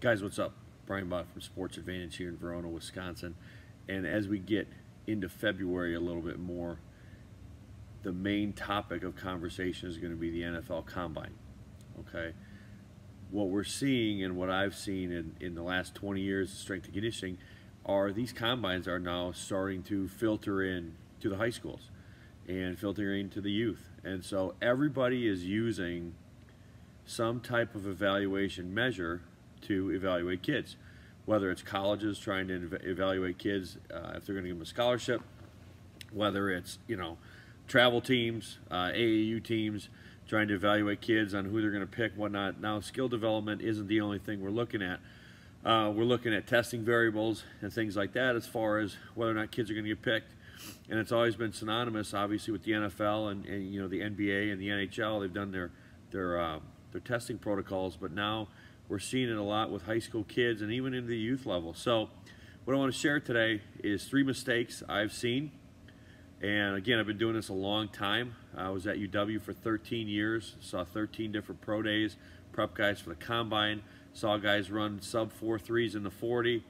Guys, what's up? Brian Bott from Sports Advantage here in Verona, Wisconsin. And as we get into February a little bit more, the main topic of conversation is going to be the NFL Combine. Okay? What we're seeing and what I've seen in the last 20 years of strength and conditioning are these combines are now starting to filter in to the high schools and filtering to the youth. And so everybody is using some type of evaluation measure to evaluate kids, whether it's colleges trying to evaluate kids if they're going to give them a scholarship, whether it's travel teams, AAU teams trying to evaluate kids on who they're going to pick, whatnot. Now, skill development isn't the only thing we're looking at. We're looking at testing variables and things like that as far as whether or not kids are going to get picked. And it's always been synonymous, obviously, with the NFL and the NBA and the NHL. They've done their testing protocols, but now we're seeing it a lot with high school kids and even in the youth level. So what I want to share today is 3 mistakes I've seen. And again, I've been doing this a long time. I was at UW for 13 years, saw 13 different pro days, prep guys for the combine, saw guys run sub 4.3s in the 40,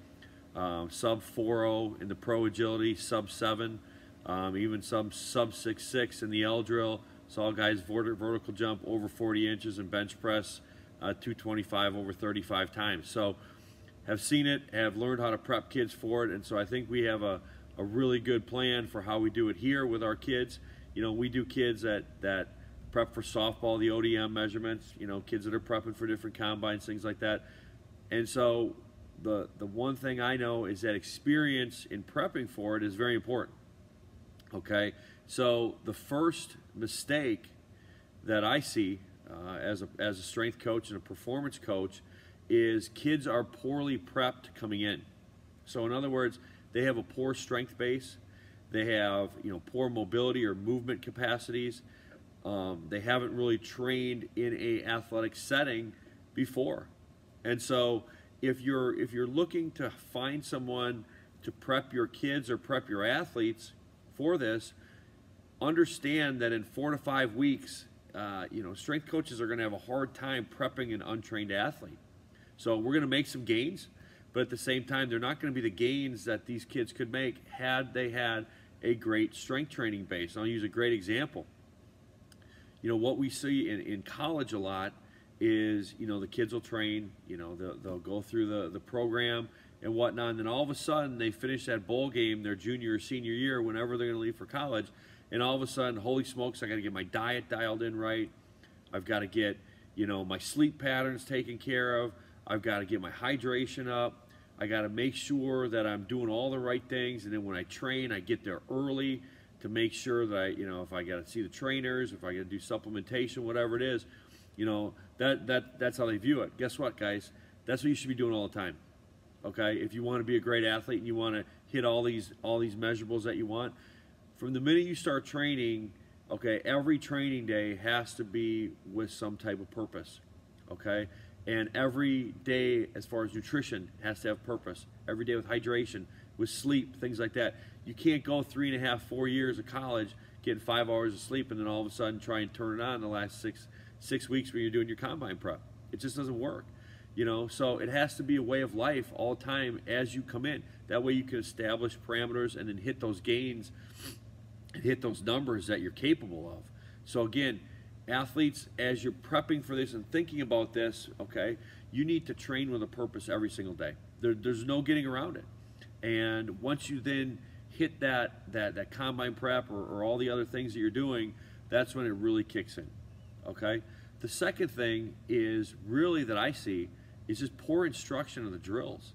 sub 4.0 in the pro agility, sub 7, even sub 6.6 in the L drill. Saw guys vertical jump over 40 inches and bench press 225 over 35 times. So have seen it, have learned how to prep kids for it, and so I think we have a really good plan for how we do it here with our kids. We do kids that prep for softball, the ODM measurements, kids that are prepping for different combines, things like that. And so the one thing I know is that experience in prepping for it is very important. Okay, so the first mistake that I see as a strength coach and a performance coach is kids are poorly prepped coming in. So in other words, they have a poor strength base, they have poor mobility or movement capacities, they haven't really trained in a athletic setting before. And so if you're looking to find someone to prep your kids or prep your athletes for this, understand that in 4 to 5 weeks, strength coaches are going to have a hard time prepping an untrained athlete. So we're going to make some gains, but at the same time, they're not going to be the gains that these kids could make had they had a great strength training base. I'll use a great example. What we see in college a lot is, the kids will train, they'll go through the program and whatnot, and then all of a sudden they finish that bowl game their junior or senior year, whenever they're going to leave for college, and all of a sudden, holy smokes, I got to get my diet dialed in right. I've got to get, my sleep patterns taken care of. I've got to get my hydration up. I got to make sure that I'm doing all the right things, and then when I train, I get there early to make sure that if I got to see the trainers, if I got to do supplementation, whatever it is, that's how they view it. Guess what, guys? That's what you should be doing all the time. Okay, if you want to be a great athlete and you want to hit all these measurables that you want, from the minute you start training, okay, every training day has to be with some type of purpose. Okay, and every day as far as nutrition has to have purpose. Every day with hydration, with sleep, things like that. You can't go 3.5, 4 years of college getting 5 hours of sleep and then all of a sudden try and turn it on in the last six weeks when you're doing your combine prep. It just doesn't work. So it has to be a way of life all the time as you come in. That way you can establish parameters and then hit those gains and hit those numbers that you're capable of. So again, athletes, as you're prepping for this and thinking about this, okay, you need to train with a purpose every single day. There's no getting around it. And once you then hit that combine prep or all the other things that you're doing, that's when it really kicks in. Okay? The second thing is really that I see is just poor instruction of the drills.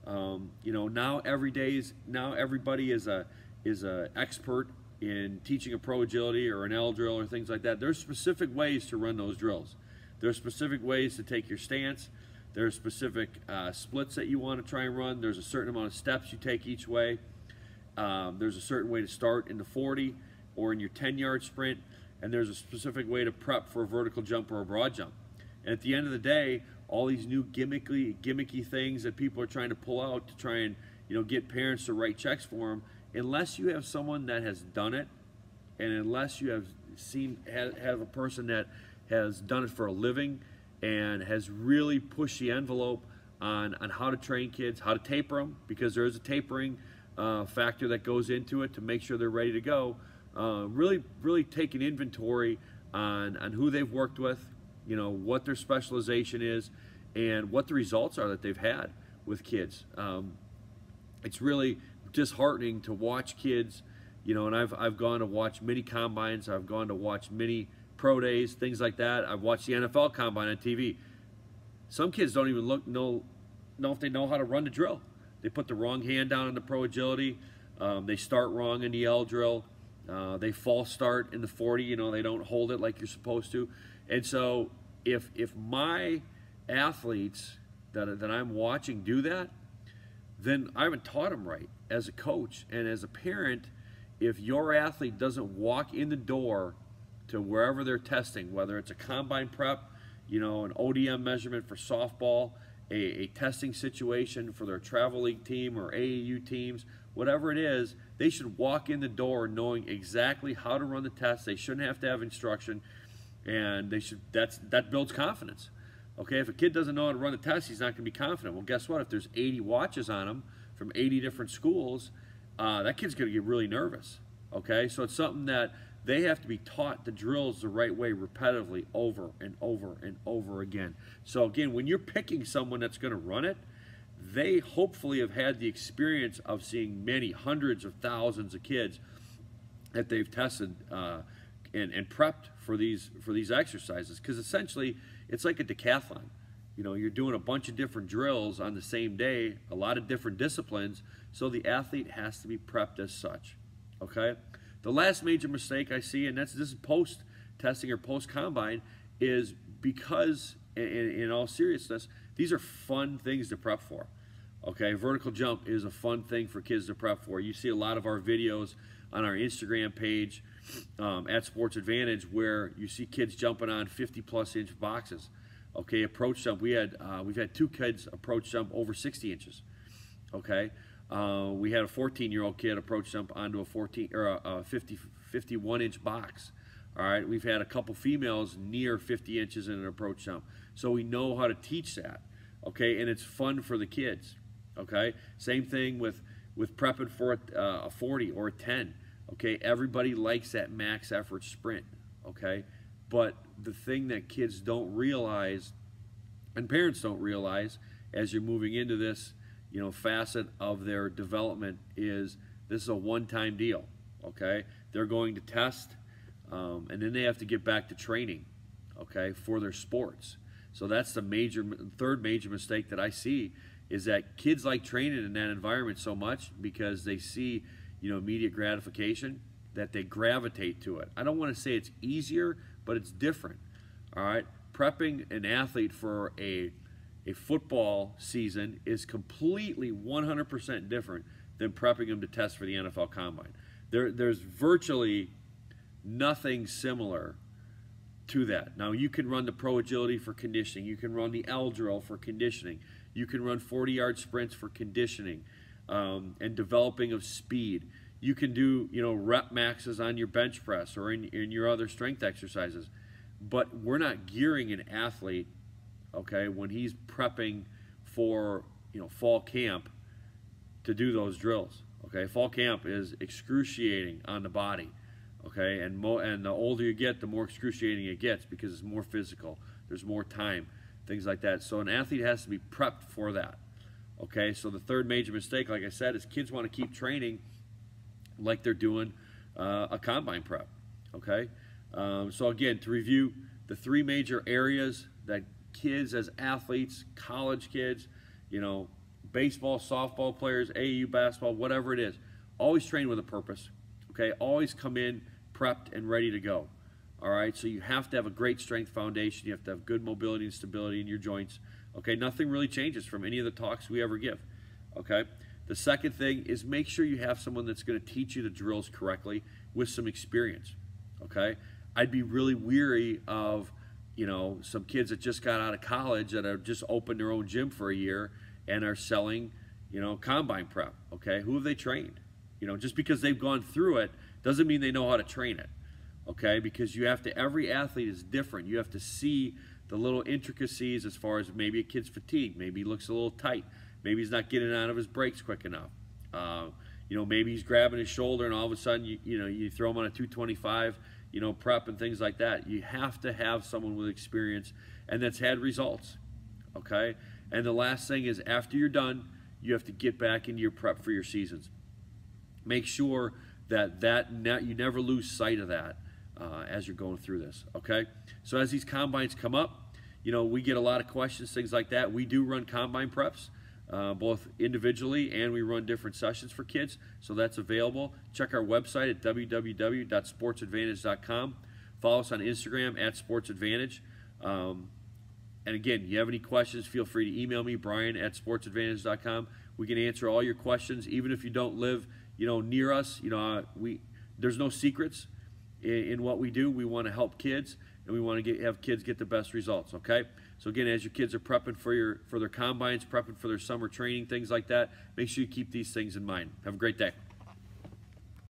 Now everybody is a expert in teaching a pro agility or an L drill or things like that. There's specific ways to run those drills. There's specific ways to take your stance. There's specific splits that you want to try and run. There's a certain amount of steps you take each way. There's a certain way to start in the 40 or in your 10-yard sprint. And there's a specific way to prep for a vertical jump or a broad jump. And at the end of the day, all these new gimmicky things that people are trying to pull out to try and get parents to write checks for them, unless you have someone that has done it, and unless you have a person that has done it for a living and has really pushed the envelope on how to train kids, how to taper them, because there is a tapering factor that goes into it to make sure they're ready to go. Really take an inventory on who they've worked with, what their specialization is, and what the results are that they've had with kids. It's really disheartening to watch kids, and I've gone to watch many combines, I've gone to watch many pro days, things like that. I've watched the NFL combine on TV. Some kids don't even know if they know how to run the drill. They put the wrong hand down in the pro agility. They start wrong in the L drill. They false start in the 40. They don't hold it like you're supposed to. And so if my athletes that I'm watching do that, then I haven't taught them right as a coach. And as a parent, if your athlete doesn't walk in the door to wherever they're testing, whether it's a combine prep, an ODM measurement for softball, a testing situation for their travel league team or AAU teams, whatever it is, they should walk in the door knowing exactly how to run the test. They shouldn't have to have instruction, and that builds confidence. Okay, if a kid doesn't know how to run the test, he's not going to be confident. Well, guess what? If there's 80 watches on him from 80 different schools, that kid's going to get really nervous. Okay, so it's something that they have to be taught the drills the right way repetitively over and over and over again. So again, when you're picking someone that's going to run it, they hopefully have had the experience of seeing many hundreds of thousands of kids that they've tested and prepped for these exercises. Because essentially, it's like a decathlon. You're doing a bunch of different drills on the same day, a lot of different disciplines, so the athlete has to be prepped as such. Okay? The last major mistake I see, and this is post-testing or post-combine, is because, in all seriousness, these are fun things to prep for. Okay, vertical jump is a fun thing for kids to prep for. You see a lot of our videos on our Instagram page at Sports Advantage where you see kids jumping on 50-plus inch boxes. Okay, approach jump. we've had 2 kids approach jump over 60 inches. Okay. We had a 14-year-old kid approach jump onto a 51-inch box. All right, we've had a couple females near 50 inches in an approach jump. So we know how to teach that, okay, and it's fun for the kids, okay? Same thing with prepping for a 40 or a 10, okay? Everybody likes that max effort sprint, okay? But the thing that kids don't realize, and parents don't realize as you're moving into this, facet of their development, is this is a one-time deal, okay? They're going to test, and then they have to get back to training, okay, for their sports. So that's the third major mistake that I see, is that kids like training in that environment so much because they see, immediate gratification, that they gravitate to it. I don't want to say it's easier, but it's different, all right? Prepping an athlete for a football season is completely 100% different than prepping them to test for the NFL Combine. There's virtually nothing similar to that. Now, you can run the pro agility for conditioning. You can run the L drill for conditioning. You can run 40-yard sprints for conditioning and developing of speed. You can do, rep maxes on your bench press or in your other strength exercises. But we're not gearing an athlete, okay, when he's prepping for, fall camp to do those drills. Okay, fall camp is excruciating on the body. Okay, and the older you get, the more excruciating it gets because it's more physical. There's more time, things like that. So an athlete has to be prepped for that. Okay, so the third major mistake, like I said, is kids want to keep training like they're doing a combine prep. Okay, so again, to review the 3 major areas that kids as athletes, college kids, baseball, softball players, AAU basketball, whatever it is, always train with a purpose. Okay, always come in prepped and ready to go. All right, so you have to have a great strength foundation. You have to have good mobility and stability in your joints. Okay, nothing really changes from any of the talks we ever give. Okay, the second thing is make sure you have someone that's going to teach you the drills correctly with some experience. Okay, I'd be really weary of, some kids that just got out of college that have just opened their own gym for a year and are selling, combine prep. Okay, who have they trained? Just because they've gone through it doesn't mean they know how to train it, okay? Because every athlete is different. You have to see the little intricacies as far as maybe a kid's fatigued, maybe he looks a little tight, maybe he's not getting out of his brakes quick enough. Maybe he's grabbing his shoulder and all of a sudden you throw him on a 225, prep and things like that. You have to have someone with experience and that's had results, okay? And the last thing is, after you're done, you have to get back into your prep for your seasons. Make sure that you never lose sight of that as you're going through this, okay? So as these combines come up, we get a lot of questions, things like that. We do run combine preps, both individually, and we run different sessions for kids, so that's available. Check our website at www.sportsadvantage.com. Follow us on Instagram at sportsadvantage. And again, you have any questions, feel free to email me, Brian at sportsadvantage.com. We can answer all your questions, even if you don't live, near us. There's no secrets in what we do. We want to help kids, and we want to have kids get the best results, okay? So again, as your kids are prepping for their combines, prepping for their summer training, things like that, make sure you keep these things in mind. Have a great day.